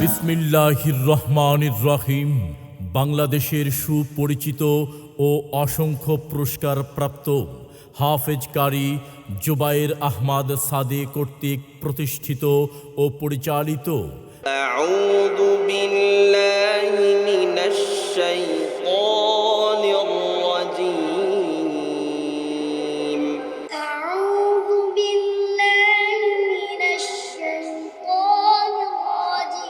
বিসমিল্লাহির রহমানির রহিম। বাংলাদেশের সুপরিচিত ও অসংখ্য পুরস্কার প্রাপ্ত হাফেজ কারি জুবায়ের আহমদ সাদে কর্তৃক প্রতিষ্ঠিত ও পরিচালিত আউযু বিল্লাহি মিনাশ শাইতানির রাজীম। আউযু বিল্লাহি মিনাশ শাইতানির রাজীম।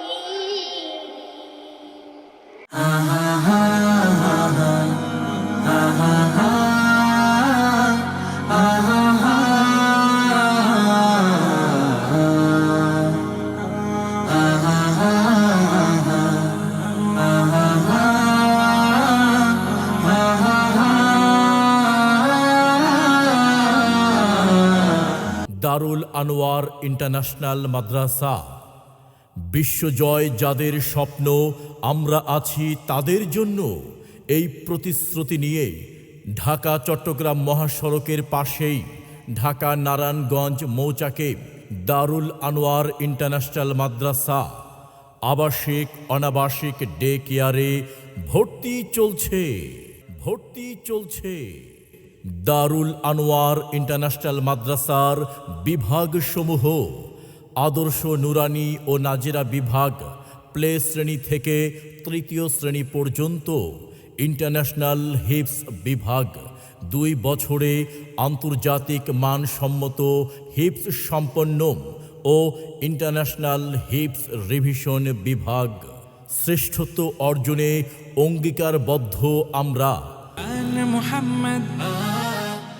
দারুল আনোয়ার ইন্টারন্যাশনাল মাদ্রাসা। বিশ্বজয় যাদের স্বপ্ন, আমরা আছি তাদের জন্য, এই প্রতিশ্রুতি নিয়ে ঢাকা চট্টগ্রাম মহাসড়কের পাশেই ঢাকা নারায়ণগঞ্জ মৌচাকে দারুল আনোয়ার ইন্টারন্যাশনাল মাদ্রাসা আবাসিক অনাবাসিক ডে কেয়ারে ভর্তি চলছে। দারুল আনোয়ার ইন্টারন্যাশনাল মাদ্রাসার বিভাগসমূহ: আদর্শ নুরানি ও নাজিরা বিভাগ, প্লে শ্রেণী থেকে তৃতীয় শ্রেণী পর্যন্ত; ইন্টারন্যাশনাল হিপস বিভাগ, 2 বছরে আন্তর্জাতিক মানসম্মত হিপস সম্পন্ন ও ইন্টারন্যাশনাল হিপস রিভিশন বিভাগ। শ্রেষ্ঠত্ব অর্জনে অঙ্গীকারবদ্ধ আমরা। মুহাম্মদ,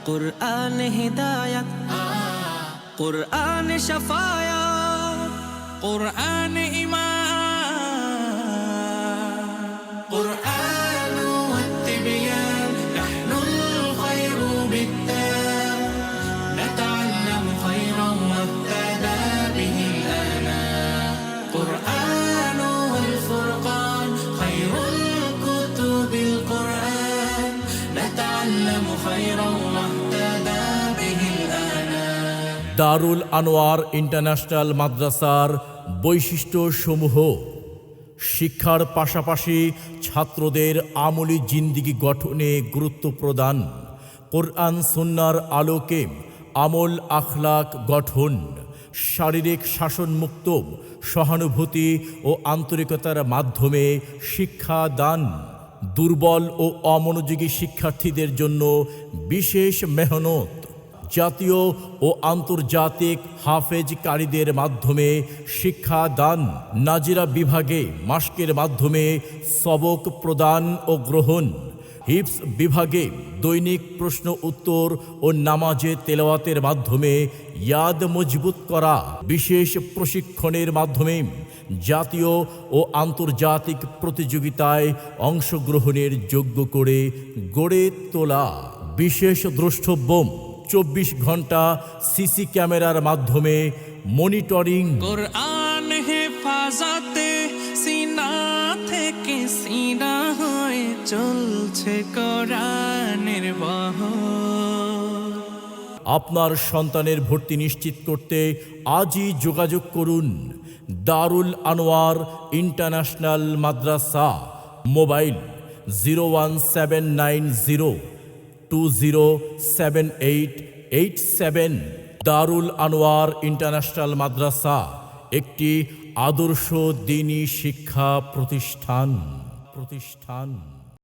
কুরআন হিদায়াত, কুরআন শাফায়াত, কুরআন ঈমান, কুরআন ওয়াত-তিবয়ান, নাহনুল খায়রু বিত-তাম, নাতাআল্লামু খায়রান ওয়াহতাদা বিহিল আনাম, কুরআন ওয়াল ফুরকান, খায়রুল কুতুবিল কুরআন, নাতাআল্লামু খায়রান ওয়াহতাদা বিহিল আনাম। দারুল আনোয়ার ইন্টারন্যাশনাল মাদ্রাসার বৈশিষ্ট্যসমূহ: শিক্ষার পাশাপাশি ছাত্রদের আমলি জিন্দিগি গঠনে গুরুত্ব প্রদান, কোরআন সুন্নাহর আলোকে আমল আখলাক গঠন, শারীরিক শাসনমুক্ত সহানুভূতি ও আন্তরিকতার মাধ্যমে শিক্ষা দান, দুর্বল ও অমনোযোগী শিক্ষার্থীদের জন্য বিশেষ মেহনত, জাতীয় ও আন্তর্জাতিক হাফেজ কারীদের মাধ্যমে শিক্ষা দান, নাজিরা বিভাগে মাস্কের মাধ্যমে সবক প্রদান ও গ্রহণ, হিপস বিভাগে দৈনিক প্রশ্ন উত্তর ও নামাজে তেলাওয়াতের মাধ্যমে ইয়াদ মজবুত করা, বিশেষ প্রশিক্ষণের মাধ্যমে জাতীয় ও আন্তর্জাতিক প্রতিযোগিতায় অংশগ্রহণের যোগ্য করে গড়ে তোলা। বিশেষ দ্রষ্টব্য: 24 ঘন্টা সিসি ক্যামেরার মাধ্যমে মনিটরিং। কুরআন হেফাজতে সিনা থেকে সিনা হয়ে চলছে কোরআনের বহর। আপনার সন্তানের ভর্তি নিশ্চিত করতে আজই যোগাযোগ করুন দারুল আনোয়ার ইন্টারন্যাশনাল মাদ্রাসা। মোবাইল 01790207887। দারুল আনোয়ার ইন্টারন্যাশনাল মাদ্রাসা একটি আদর্শ দ্বীনি শিক্ষা প্রতিষ্ঠান।